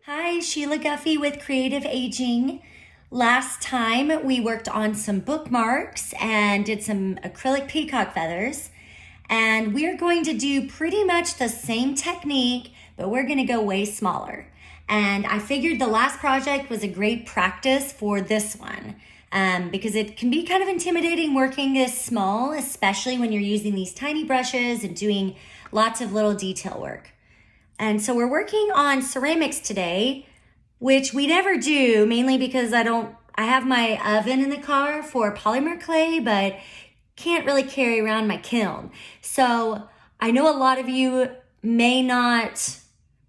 Hi, Sheila Guffey with Creative Aging. Last time we worked on some bookmarks and did some acrylic peacock feathers. And we're going to do pretty much the same technique, but we're going to go way smaller. And I figured the last project was a great practice for this one because it can be kind of intimidating working this small, especially when you're using these tiny brushes and doing lots of little detail work. And so we're working on ceramics today, which we never do, mainly because I have my oven in the car for polymer clay, but can't really carry around my kiln. So I know a lot of you may not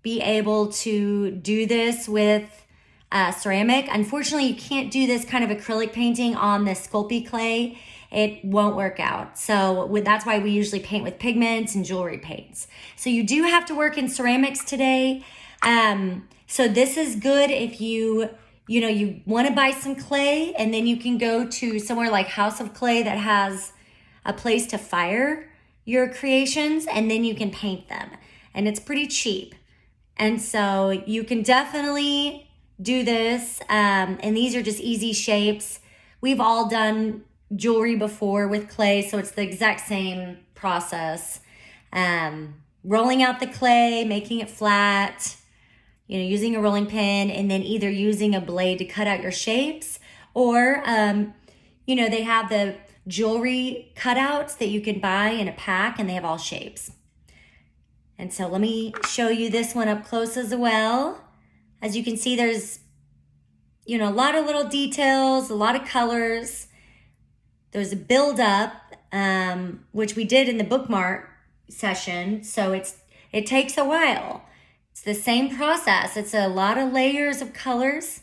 be able to do this with ceramic. Unfortunately, you can't do this kind of acrylic painting on the Sculpey clay. It won't work out. So that's why we usually paint with pigments and jewelry paints. So you do have to work in ceramics today. So this is good if you want to buy some clay, and then you can go to somewhere like House of Clay that has a place to fire your creations, and then you can paint them. And it's pretty cheap. And so you can definitely do this. And these are just easy shapes. We've all done jewelry before with clay, so it's the exact same process. Rolling out the clay, making it flat, using a rolling pin, and then either using a blade to cut out your shapes, or they have the jewelry cutouts that you can buy in a pack, and they have all shapes. And so let me show you this one up close as well. As you can see, there's a lot of little details, a lot of colors. There's a build-up, which we did in the bookmark session, so it takes a while. It's the same process. It's a lot of layers of colors,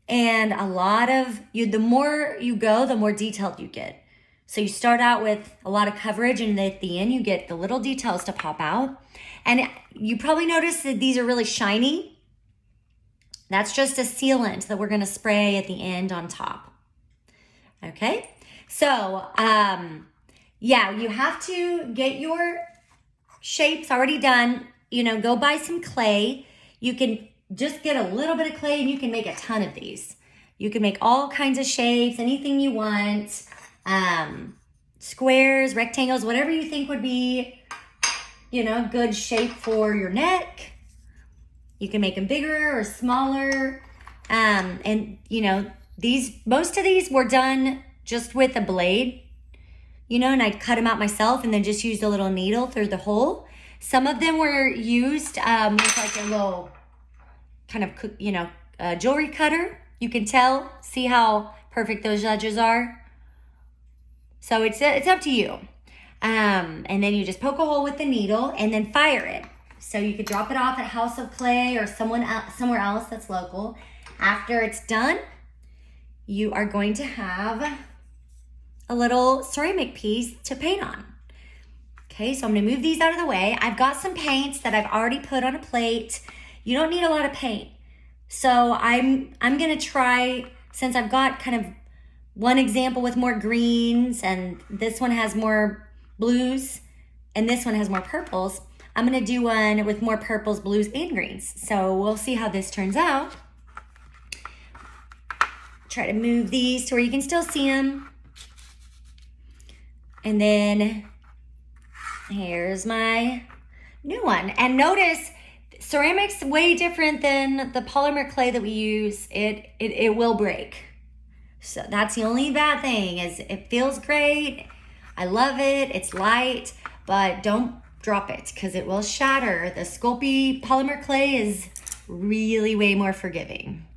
and a lot of the more you go, the more detailed you get. So you start out with a lot of coverage, and at the end you get the little details to pop out. And you probably noticed that these are really shiny. That's just a sealant that we're going to spray at the end on top. Okay? So, you have to get your shapes already done. Go buy some clay. You can just get a little bit of clay and you can make a ton of these. You can make all kinds of shapes, anything you want. Squares, rectangles, whatever you think would be, good shape for your neck. You can make them bigger or smaller. Most of these were done just with a blade, and I'd cut them out myself and then just used a little needle through the hole. Some of them were used with like a little kind of, jewelry cutter. You can see how perfect those edges are. So it's up to you. And then you just poke a hole with the needle and then fire it. So you could drop it off at House of Clay or somewhere else that's local. After it's done, you are going to have a little ceramic piece to paint on. Okay, so I'm gonna move these out of the way. I've got some paints that I've already put on a plate. You don't need a lot of paint. So I'm gonna try, since I've got kind of one example with more greens and this one has more blues and this one has more purples, I'm gonna do one with more purples, blues, and greens. So we'll see how this turns out. Try to move these to where you can still see them. And then here's my new one. And notice ceramic's way different than the polymer clay that we use. It will break. So that's the only bad thing, is it feels great. I love it. It's light, but don't drop it because it will shatter. The Sculpey polymer clay is really way more forgiving.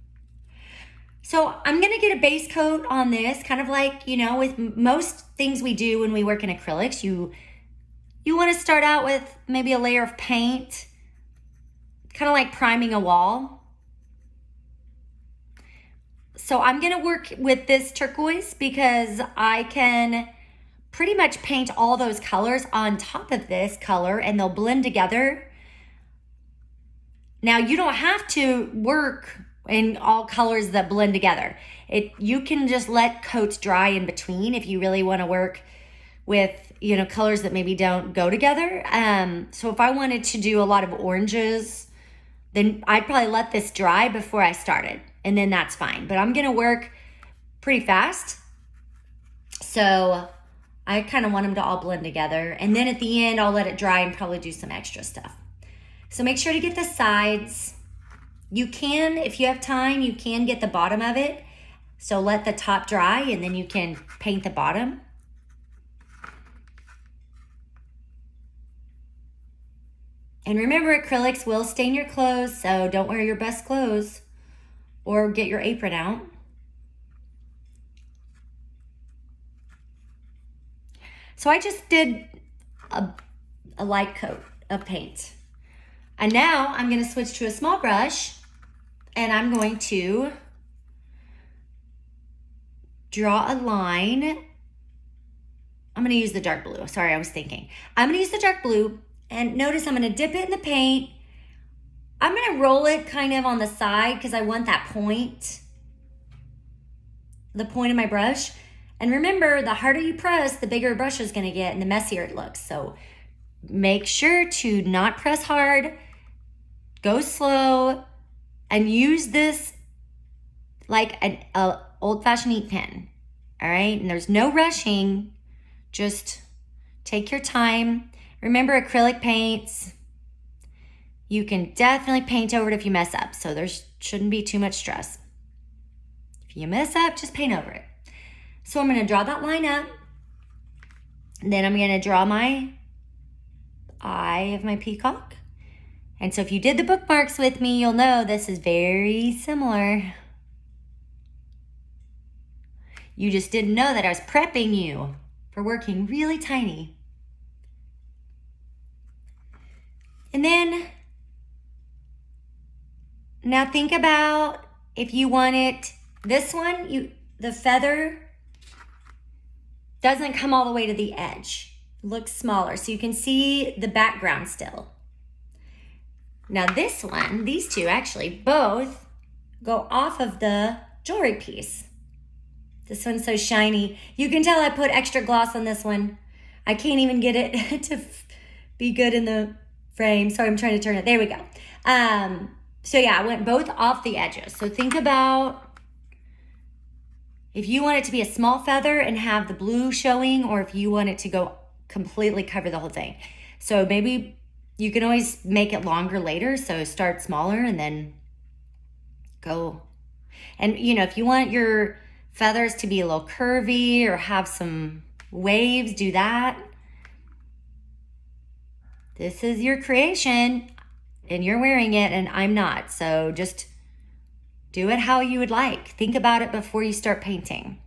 So I'm gonna get a base coat on this, kind of like, with most things we do when we work in acrylics, you wanna start out with maybe a layer of paint, kind of like priming a wall. So I'm gonna work with this turquoise because I can pretty much paint all those colors on top of this color and they'll blend together. Now you don't have to work in all colors that blend together. You can just let coats dry in between if you really want to work with colors that maybe don't go together. So if I wanted to do a lot of oranges, then I'd probably let this dry before I started, and then that's fine. But I'm gonna work pretty fast, so I kind of want them to all blend together. And then at the end, I'll let it dry and probably do some extra stuff. So make sure to get the sides. You can, if you have time, you can get the bottom of it. So let the top dry and then you can paint the bottom. And remember, acrylics will stain your clothes, so don't wear your best clothes or get your apron out. So I just did a light coat of paint. And now I'm gonna switch to a small brush and I'm going to draw a line. I'm gonna use the dark blue. Sorry, I was thinking. I'm gonna use the dark blue, and notice I'm gonna dip it in the paint. I'm gonna roll it kind of on the side because I want that point, the point of my brush. And remember, the harder you press, the bigger a brush is gonna get and the messier it looks. So make sure to not press hard, go slow, and use this like an old-fashioned ink pen, all right? And there's no rushing, just take your time. Remember, acrylic paints, you can definitely paint over it if you mess up, so there shouldn't be too much stress. If you mess up, just paint over it. So I'm gonna draw that line up, and then I'm gonna draw my eye of my peacock. And so if you did the bookmarks with me, you'll know this is very similar. You just didn't know that I was prepping you for working really tiny. And then, now think about if you want it, this one, the feather doesn't come all the way to the edge. It looks smaller, so you can see the background still. Now this one, these two actually both go off of the jewelry piece. This one's so shiny. You can tell I put extra gloss on this one. I can't even get it to be good in the frame. Sorry, I'm trying to turn it. There we go. So yeah, I went both off the edges. So think about if you want it to be a small feather and have the blue showing, or if you want it to go completely cover the whole thing. So maybe you can always make it longer later. So start smaller and then go. And you know, if you want your feathers to be a little curvy or have some waves, do that. This is your creation and you're wearing it and I'm not. So just do it how you would like. Think about it before you start painting.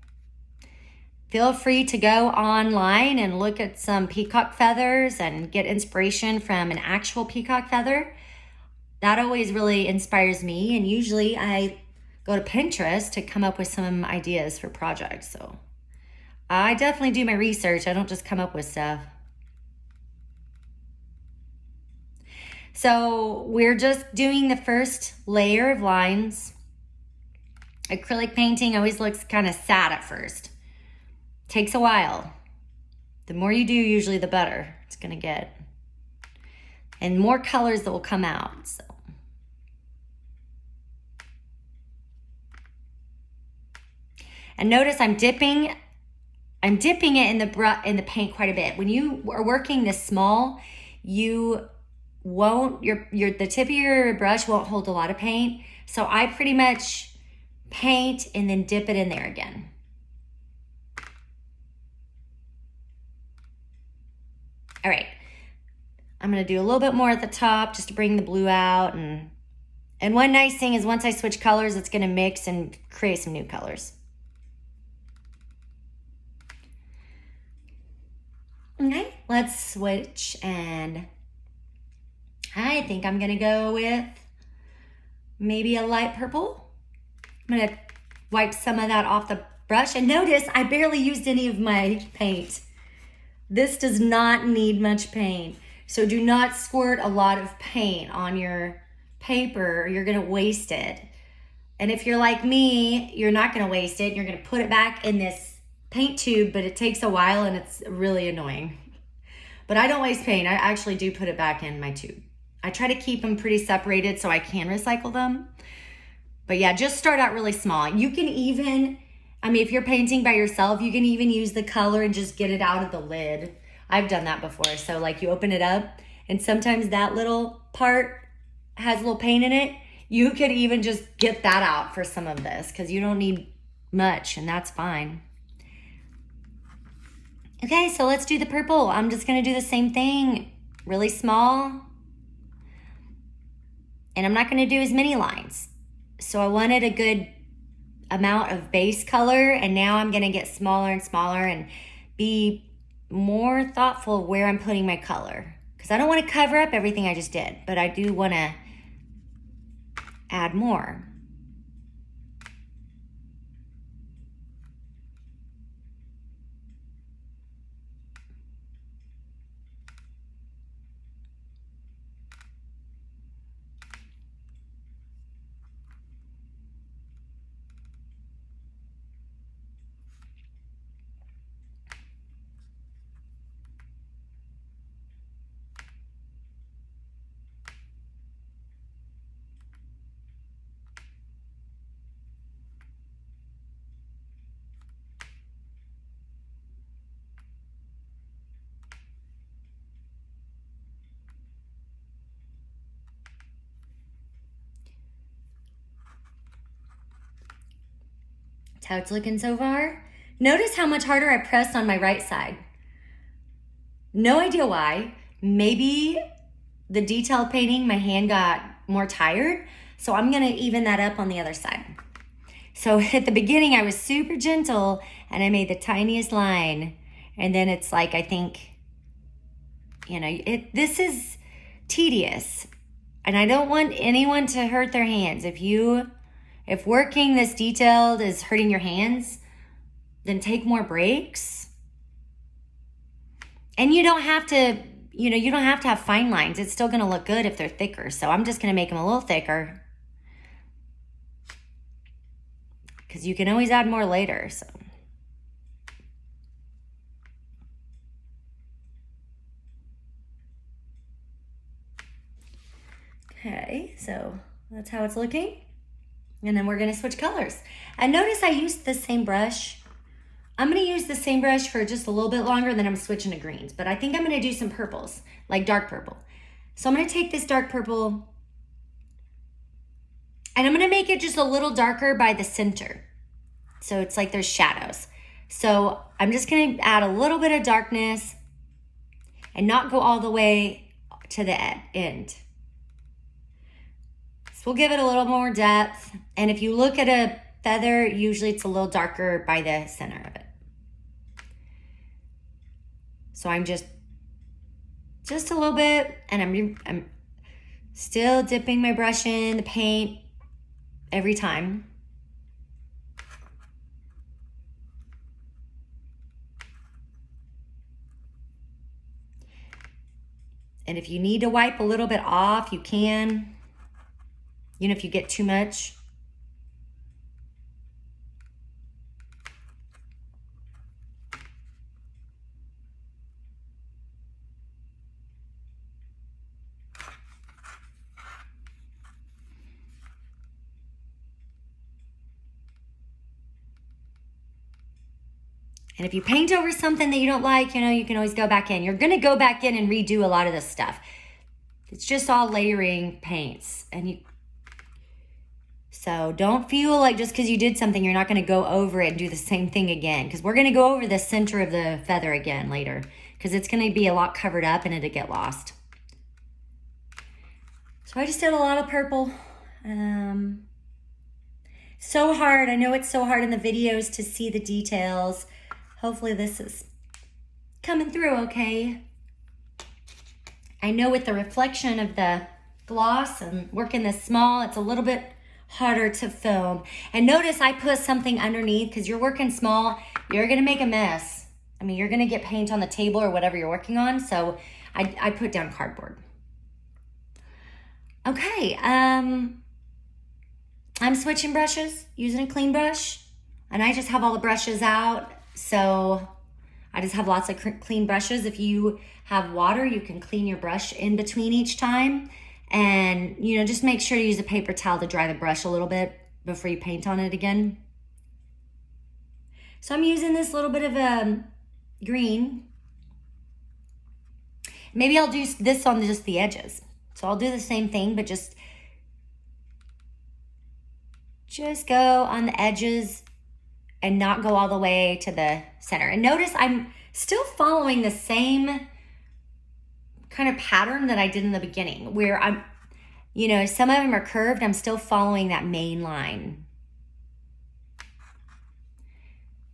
Feel free to go online and look at some peacock feathers and get inspiration from an actual peacock feather. That always really inspires me, and usually I go to Pinterest to come up with some ideas for projects. So I definitely do my research. I don't just come up with stuff. So we're just doing the first layer of lines. Acrylic painting always looks kind of sad at first. Takes a while. The more you do, usually the better it's gonna get. And more colors that will come out, so. And notice I'm dipping it in the paint quite a bit. When you are working this small, you won't, the tip of your brush won't hold a lot of paint. So I pretty much paint and then dip it in there again. All right, I'm gonna do a little bit more at the top just to bring the blue out. And one nice thing is once I switch colors, it's gonna mix and create some new colors. Okay, let's switch, and I think I'm gonna go with maybe a light purple. I'm gonna wipe some of that off the brush, and notice I barely used any of my paint. This does not need much paint. So do not squirt a lot of paint on your paper or you're gonna waste it. And if you're like me, you're not gonna waste it. You're gonna put it back in this paint tube, but it takes a while and it's really annoying. But I don't waste paint. I actually do put it back in my tube. I try to keep them pretty separated so I can recycle them. But yeah, just start out really small. You can even, I mean, if you're painting by yourself, you can even use the color and just get it out of the lid. I've done that before. So like you open it up and sometimes that little part has a little paint in it. You could even just get that out for some of this because you don't need much, and that's fine. Okay, so let's do the purple. I'm just gonna do the same thing, really small. And I'm not gonna do as many lines. So I wanted a good amount of base color, and now I'm gonna get smaller and smaller and be more thoughtful where I'm putting my color. Because I don't wanna cover up everything I just did, but I do wanna add more. That's how it's looking so far. Notice how much harder I pressed on my right side. No idea why. Maybe the detail painting, my hand got more tired. So I'm gonna even that up on the other side. So at the beginning, I was super gentle and I made the tiniest line. And then it's like, I think, you know, this is tedious. And I don't want anyone to hurt their hands. If working this detailed is hurting your hands, then take more breaks. And you don't have to, you don't have to have fine lines. It's still gonna look good if they're thicker. So I'm just gonna make them a little thicker because you can always add more later, so. Okay, so that's how it's looking. And then we're gonna switch colors. And notice I used the same brush. I'm gonna use the same brush for just a little bit longer, then I'm switching to greens. But I think I'm gonna do some purples, like dark purple. So I'm gonna take this dark purple and I'm gonna make it just a little darker by the center. So it's like there's shadows. So I'm just gonna add a little bit of darkness and not go all the way to the end. So we'll give it a little more depth. And if you look at a feather, usually it's a little darker by the center of it. So I'm just a little bit, and I'm still dipping my brush in the paint every time. And if you need to wipe a little bit off, you can. If you get too much. And if you paint over something that you don't like, you can always go back in. You're gonna go back in and redo a lot of this stuff. It's just all layering paints. So don't feel like just because you did something, you're not gonna go over it and do the same thing again. Because we're gonna go over the center of the feather again later. Because it's gonna be a lot covered up and it'll get lost. So I just did a lot of purple. So hard, I know it's so hard in the videos to see the details. Hopefully this is coming through okay. I know with the reflection of the gloss and working this small, it's a little bit harder to film. And notice I put something underneath because you're working small, you're gonna make a mess. I mean, you're gonna get paint on the table or whatever you're working on. So I put down cardboard. Okay, I'm switching brushes, using a clean brush. And I just have all the brushes out. So I just have lots of clean brushes. If you have water, you can clean your brush in between each time. And, you know, just make sure to use a paper towel to dry the brush a little bit before you paint on it again. So I'm using this little bit of green. Maybe I'll do this on just the edges. So I'll do the same thing, but just go on the edges and not go all the way to the center. And notice I'm still following the same kind of pattern that I did in the beginning, where I'm, you know, some of them are curved. I'm still following that main line.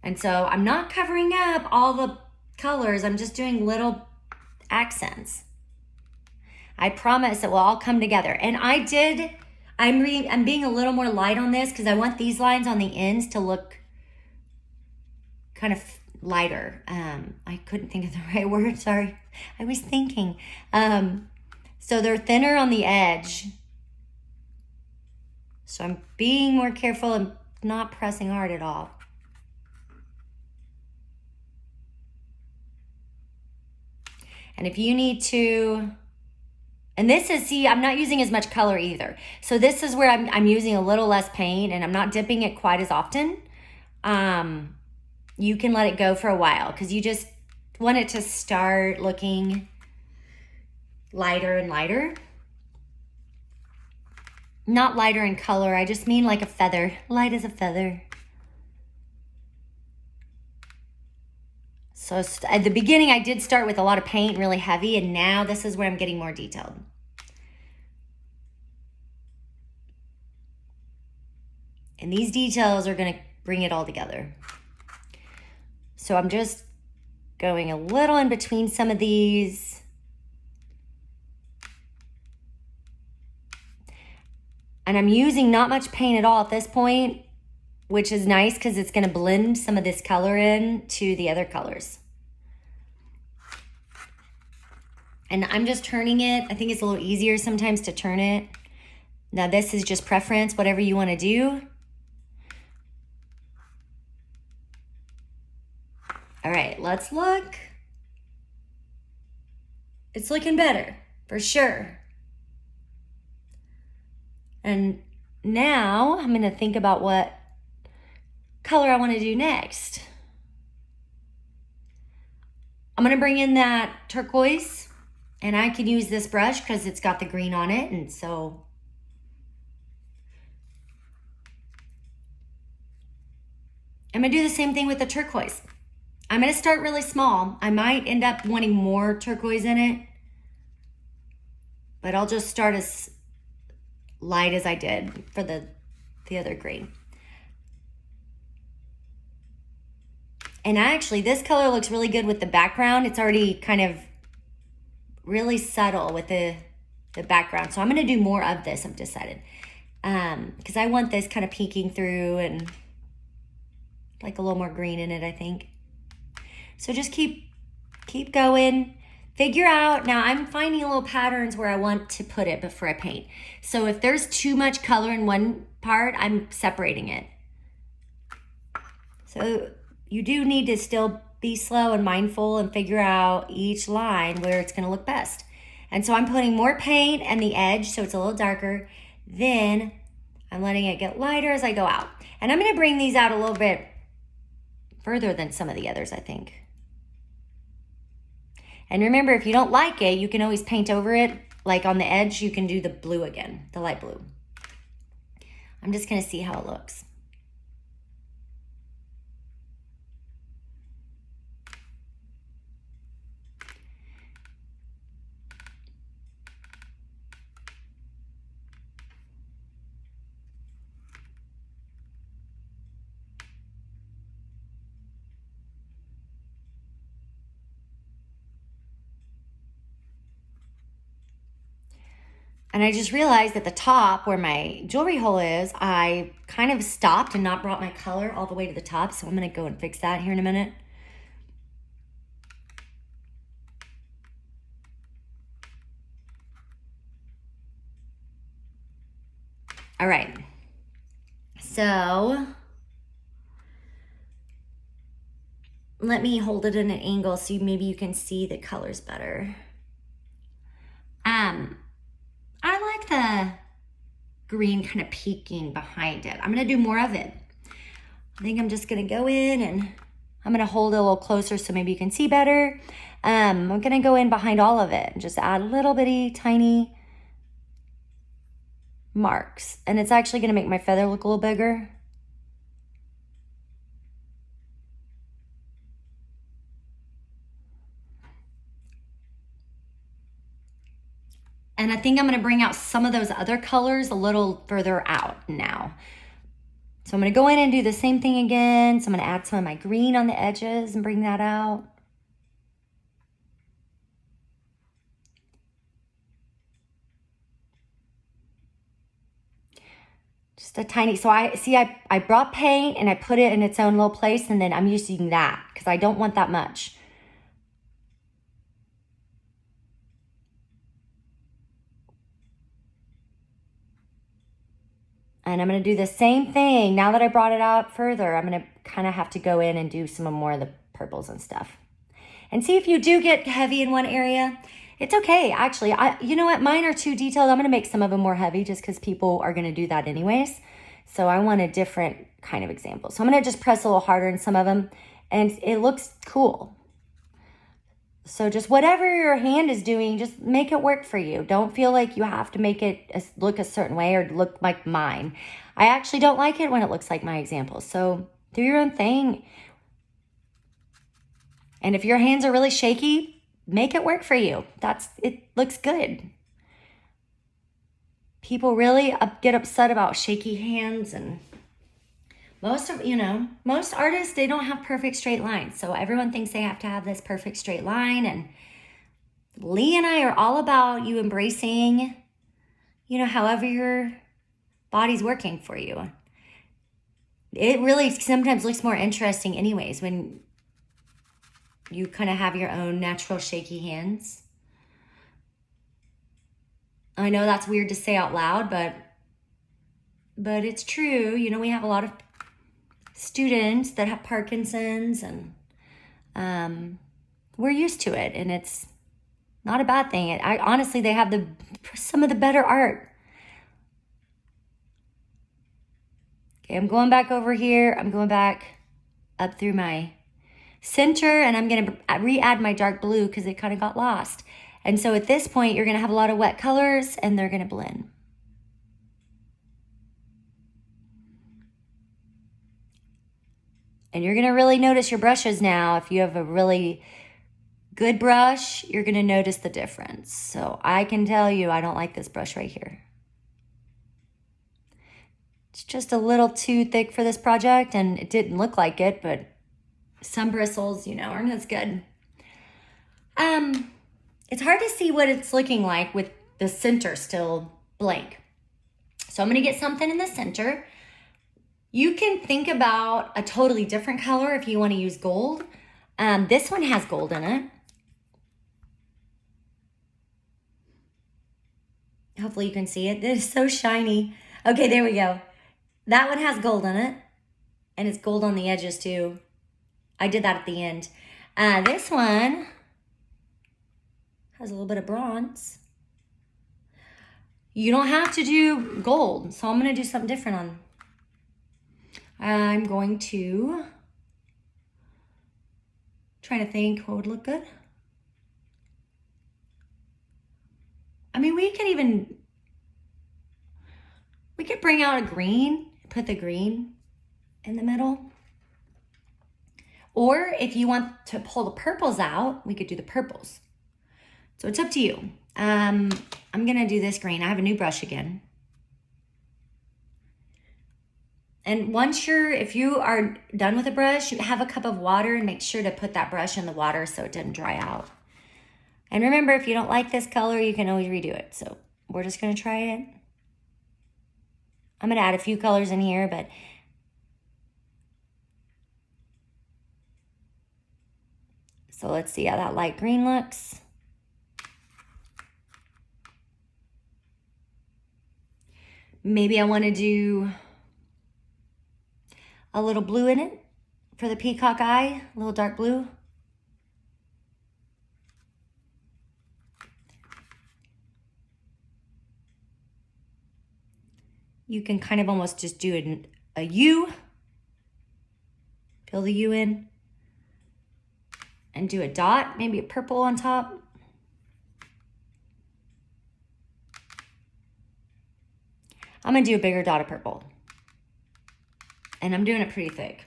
And so I'm not covering up all the colors. I'm just doing little accents. I promise it will all come together. And I'm being a little more light on this because I want these lines on the ends to look kind of lighter. I couldn't think of the right word, sorry. I was thinking. So they're thinner on the edge. So I'm being more careful and not pressing hard at all. And if you need to, and this is, see, I'm not using as much color either. So this is where I'm using a little less paint and I'm not dipping it quite as often. You can let it go for a while because you just want it to start looking lighter and lighter. Not lighter in color, I just mean like a feather, light as a feather. So at the beginning, I did start with a lot of paint, really heavy, and now this is where I'm getting more detailed. And these details are gonna bring it all together. So I'm just going a little in between some of these. And I'm using not much paint at all at this point, which is nice because it's gonna blend some of this color in to the other colors. And I'm just turning it. I think it's a little easier sometimes to turn it. Now this is just preference, whatever you wanna do. All right, let's look. It's looking better, for sure. And now I'm gonna think about what color I wanna do next. I'm gonna bring in that turquoise, and I can use this brush because it's got the green on it, and so I'm gonna do the same thing with the turquoise. I'm gonna start really small. I might end up wanting more turquoise in it, but I'll just start as light as I did for the other green. And actually, this color looks really good with the background. It's already kind of really subtle with the background. So I'm gonna do more of this, I've decided. Because I want this kind of peeking through and like a little more green in it, I think. So just keep going. Figure out, now I'm finding little patterns where I want to put it before I paint. So if there's too much color in one part, I'm separating it. So you do need to still be slow and mindful and figure out each line where it's gonna look best. And so I'm putting more paint on the edge so it's a little darker. Then I'm letting it get lighter as I go out. And I'm gonna bring these out a little bit further than some of the others, I think. And remember, if you don't like it, you can always paint over it. Like on the edge, you can do the blue again, the light blue. I'm just gonna see how it looks. And I just realized at the top where my jewelry hole is, I kind of stopped and not brought my color all the way to the top. So I'm gonna go and fix that here in a minute. All right, so let me hold it in an angle so maybe you can see the colors better. I like the green kind of peeking behind it. I'm gonna do more of it. I think I'm just gonna go in and I'm gonna hold it a little closer so maybe you can see better. I'm gonna go in behind all of it and just add little bitty tiny marks. And it's actually gonna make my feather look a little bigger. And I think I'm gonna bring out some of those other colors a little further out now. So I'm gonna go in and do the same thing again. So I'm gonna add some of my green on the edges and bring that out. Just a tiny, so I brought paint and I put it in its own little place, and then I'm using that because I don't want that much. And I'm gonna do the same thing. Now that I brought it out further, I'm gonna kind of have to go in and do some more of the purples and stuff. And see if you do get heavy in one area. It's okay, actually. You know what, mine are too detailed. I'm gonna make some of them more heavy just because people are gonna do that anyways. So I want a different kind of example. So I'm gonna just press a little harder in some of them and it looks cool. So just whatever your hand is doing, just make it work for you. Don't feel like you have to make it look a certain way or look like mine. I actually don't like it when it looks like my example. So do your own thing. And if your hands are really shaky, make it work for you. It looks good. People really get upset about shaky hands, and most artists, they don't have perfect straight lines. So everyone thinks they have to have this perfect straight line. And Lee and I are all about you embracing, however your body's working for you. It really sometimes looks more interesting anyways when you kind of have your own natural shaky hands. I know that's weird to say out loud, but it's true. We have a lot of students that have Parkinson's, and we're used to it, and it's not a bad thing. Honestly, they have some of the better art. Okay, I'm going back over here. I'm going back up through my center, and I'm going to re-add my dark blue because it kind of got lost. And so at this point, you're going to have a lot of wet colors, and they're going to blend. And you're going to really notice your brushes now. If you have a really good brush, you're going to notice the difference. So I can tell you, I don't like this brush right here. It's just a little too thick for this project, and it didn't look like it, but some bristles, aren't as good. It's hard to see what it's looking like with the center still blank. So I'm going to get something in the center. You can think about a totally different color if you want to use gold. This one has gold in it. Hopefully you can see it. It is so shiny. Okay, there we go. That one has gold in it. And it's gold on the edges too. I did that at the end. This one has a little bit of bronze. You don't have to do gold, so I'm going to do something different on. I'm going to try to think what would look good. I mean, we could bring out a green, put the green in the middle. Or if you want to pull the purples out, we could do the purples. So it's up to you. I'm gonna do this green. I have a new brush again. And if you are done with the brush, you have a cup of water and make sure to put that brush in the water so it doesn't dry out. And remember, if you don't like this color, you can always redo it. So we're just gonna try it. I'm gonna add a few colors in here, but so let's see how that light green looks. Maybe I want to do a little blue in it for the peacock eye, a little dark blue. you can kind of almost just do a U, fill the U in, and do a dot, maybe a purple on top. I'm gonna do a bigger dot of purple. And I'm doing it pretty thick.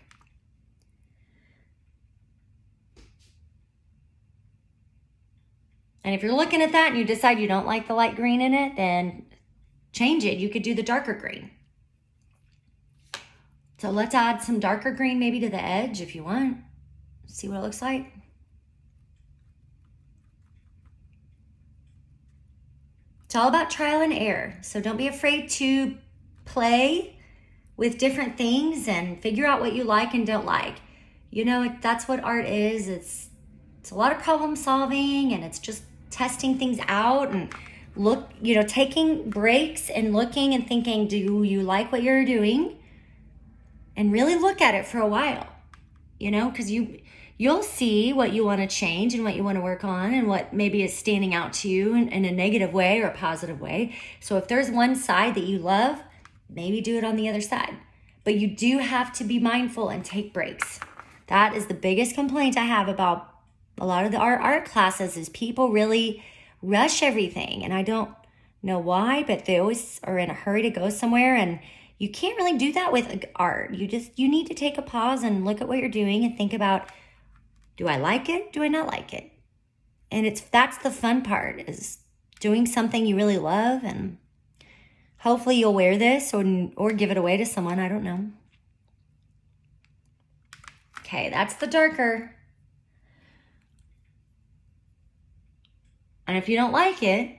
And if you're looking at that and you decide you don't like the light green in it, then change it. You could do the darker green. So let's add some darker green maybe to the edge if you want. See what it looks like. It's all about trial and error. So don't be afraid to play with different things and figure out what you like and don't like. You know, that's what art is. It's a lot of problem solving, and it's just testing things out and taking breaks and looking and thinking, do you like what you're doing? And really look at it for a while, because you'll see what you want to change and what you want to work on and what maybe is standing out to you in a negative way or a positive way. So if there's one side that you love, maybe do it on the other side. But you do have to be mindful and take breaks. That is the biggest complaint I have about a lot of our art classes is people really rush everything. And I don't know why, but they always are in a hurry to go somewhere. And you can't really do that with art. You need to take a pause and look at what you're doing and think about, do I like it? Do I not like it? And that's the fun part, is doing something you really love, and hopefully you'll wear this or give it away to someone. I don't know. Okay, that's the darker. And if you don't like it,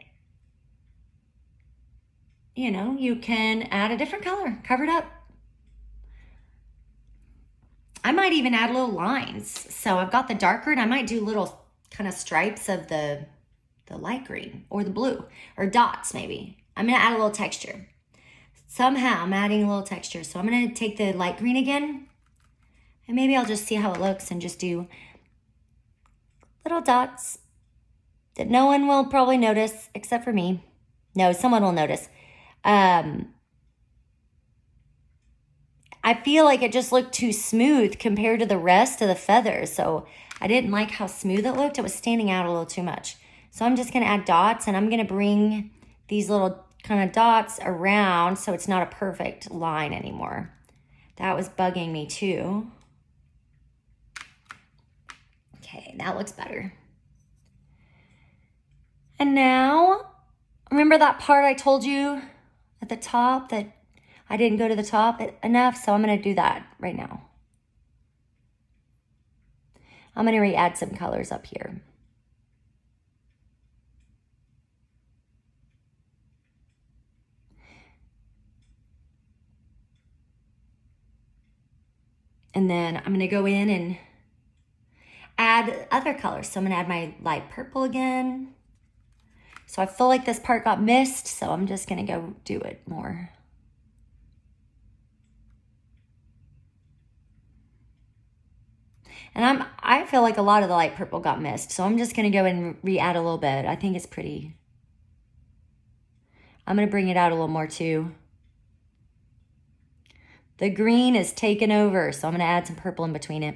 you can add a different color, cover it up. I might even add little lines. So I've got the darker, and I might do little kind of stripes of the light green or the blue, or dots maybe. I'm gonna add a little texture. Somehow I'm adding a little texture. So I'm gonna take the light green again, and maybe I'll just see how it looks and just do little dots that no one will probably notice except for me. No, someone will notice. I feel like it just looked too smooth compared to the rest of the feathers. So I didn't like how smooth it looked. It was standing out a little too much. So I'm just gonna add dots, and I'm gonna bring these little kind of dots around so it's not a perfect line anymore. That was bugging me too. Okay, that looks better. And now, remember that part I told you at the top that I didn't go to the top enough? So I'm gonna do that right now. I'm gonna re-add some colors up here. And then I'm gonna go in and add other colors. So I'm gonna add my light purple again. So I feel like this part got missed, so I'm just gonna go do it more. And I feel like a lot of the light purple got missed, so I'm just gonna go and re-add a little bit. I think it's pretty. I'm gonna bring it out a little more too. The green is taken over, so I'm gonna add some purple in between it.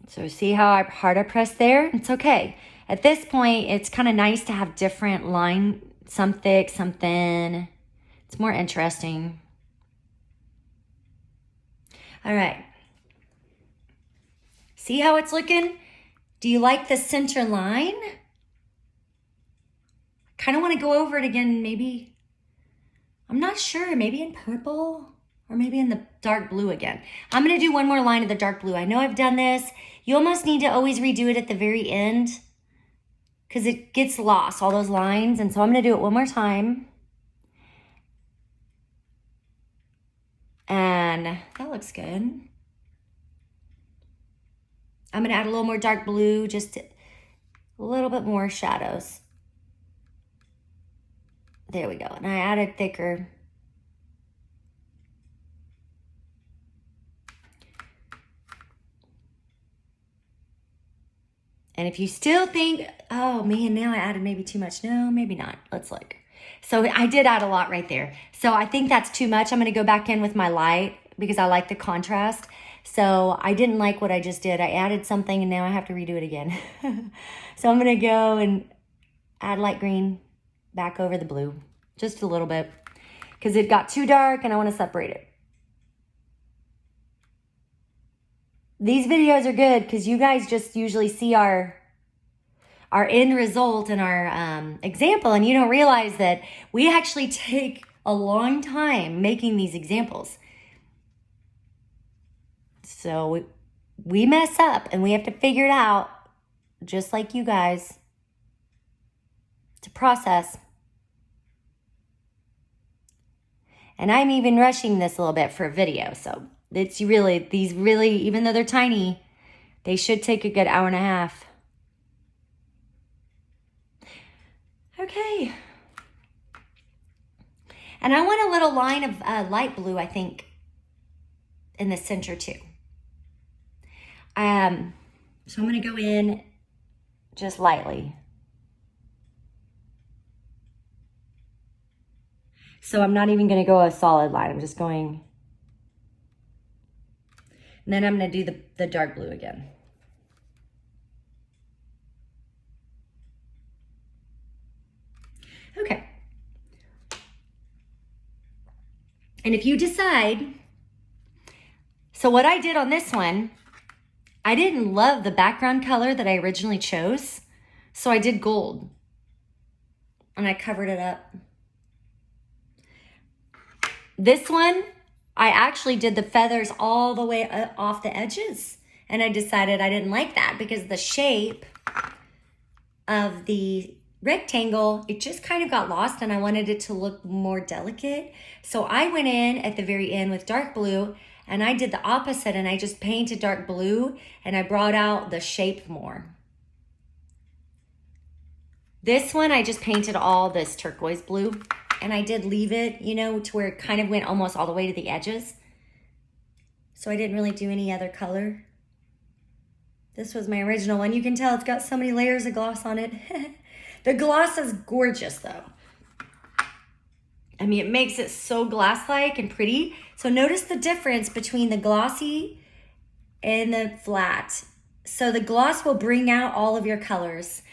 So see how hard I pressed there? It's okay. At this point, it's kind of nice to have different line, some thick, some thin. It's more interesting. All right. See how it's looking? Do you like the center line? I kind of want to go over it again, maybe. I'm not sure, maybe in purple or maybe in the dark blue again. I'm going to do one more line of the dark blue. I know I've done this. You almost need to always redo it at the very end because it gets lost, all those lines. And so I'm going to do it one more time. And that looks good. I'm going to add a little more dark blue, just a little bit more shadows. There we go. And I added thicker. And if you still think, oh man, now I added maybe too much. No, maybe not. Let's look. So I did add a lot right there. So I think that's too much. I'm going to go back in with my light because I like the contrast. So I didn't like what I just did. I added something and now I have to redo it again. So I'm going to go and add light green back over the blue. Just a little bit because it got too dark and I want to separate it. These videos are good because you guys just usually see our end result and our example, and you don't realize that we actually take a long time making these examples. So we mess up and we have to figure it out, just like you guys. It's a process. And I'm even rushing this a little bit for a video, so it's really, these really, even though they're tiny, they should take a good hour and a half. Okay. And I want a little line of light blue, I think, in the center too. So I'm going to go in just lightly. So I'm not even going to go a solid line. I'm just going. And then I'm going to do the dark blue again. Okay. And if you decide, so what I did on this one, I didn't love the background color that I originally chose. So I did gold. And I covered it up. This one, I actually did the feathers all the way off the edges. And I decided I didn't like that because the shape of the rectangle, it just kind of got lost and I wanted it to look more delicate. So I went in at the very end with dark blue and I did the opposite and I just painted dark blue and I brought out the shape more. This one, I just painted all this turquoise blue. And I did leave it, you know, to where it kind of went almost all the way to the edges. So I didn't really do any other color. This was my original one. You can tell it's got so many layers of gloss on it. The gloss is gorgeous though. I mean, it makes it so glass-like and pretty. So notice the difference between the glossy and the flat. So the gloss will bring out all of your colors.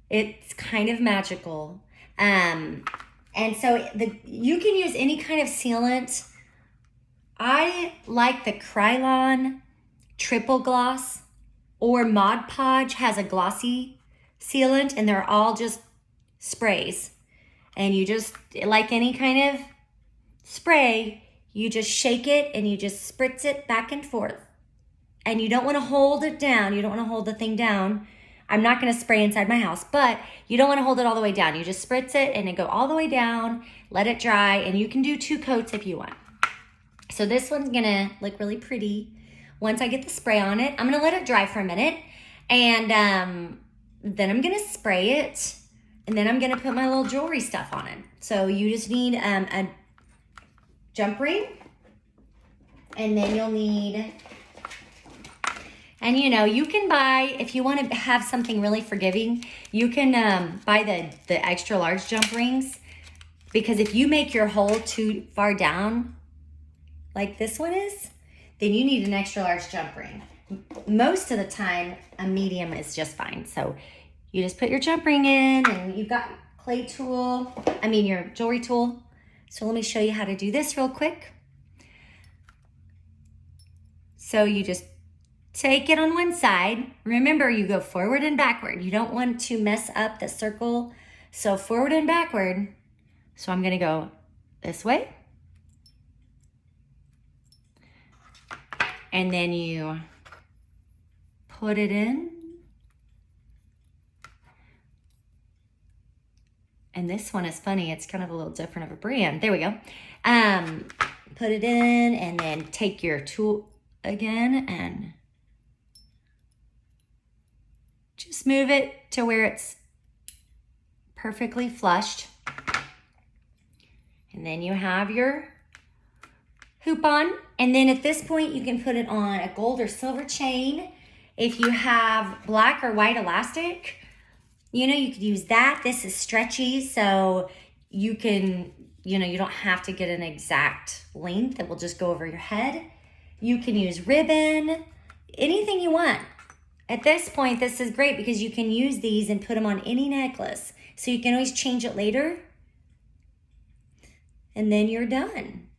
It's kind of magical. And so you can use any kind of sealant. I like the Krylon Triple Gloss, or Mod Podge has a glossy sealant, and they're all just sprays. And you just, like any kind of spray, you just shake it and you just spritz it back and forth. And you don't want to hold it down. You don't want to hold the thing down. I'm not going to spray inside my house, but you don't want to hold it all the way down. You just spritz it and it go all the way down, let it dry, and you can do 2 coats if you want. So this one's going to look really pretty. Once I get the spray on it, I'm going to let it dry for a minute, and then I'm going to spray it, and then I'm going to put my little jewelry stuff on it. So you just need a jump ring, and then you'll need... And you know, you can buy, if you want to have something really forgiving, you can buy the extra large jump rings. Because if you make your hole too far down, like this one is, then you need an extra large jump ring. Most of the time, a medium is just fine. So you just put your jump ring in and you've got your jewelry tool. So let me show you how to do this real quick. So you just take it on one side. Remember, you go forward and backward. You don't want to mess up the circle. So forward and backward. So I'm going to go this way. And then you put it in. And this one is funny. It's kind of a little different of a brand. There we go. Put it in and then take your tool again and just move it to where it's perfectly flushed. And then you have your hoop on. And then at this point, you can put it on a gold or silver chain. If you have black or white elastic, you know, you could use that. This is stretchy, so you can, you know, you don't have to get an exact length. It will just go over your head. You can use ribbon, anything you want. At this point, this is great because you can use these and put them on any necklace. So you can always change it later. And then you're done.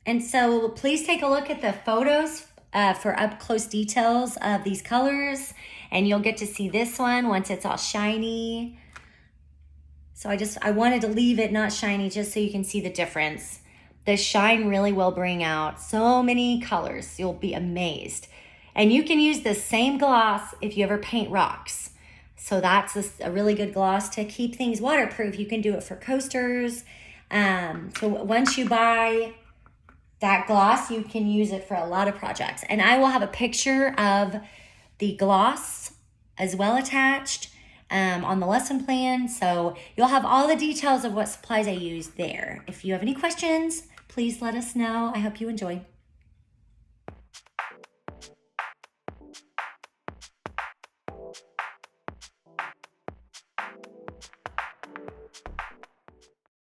And so please take a look at the photos for up close details of these colors, and you'll get to see this one once it's all shiny. So I wanted to leave it not shiny just so you can see the difference. The shine really will bring out so many colors. You'll be amazed. And you can use the same gloss if you ever paint rocks. So that's a really good gloss to keep things waterproof. You can do it for coasters. So once you buy that gloss, you can use it for a lot of projects. And I will have a picture of the gloss as well attached on the lesson plan. So you'll have all the details of what supplies I use there. If you have any questions, please let us know. I hope you enjoy.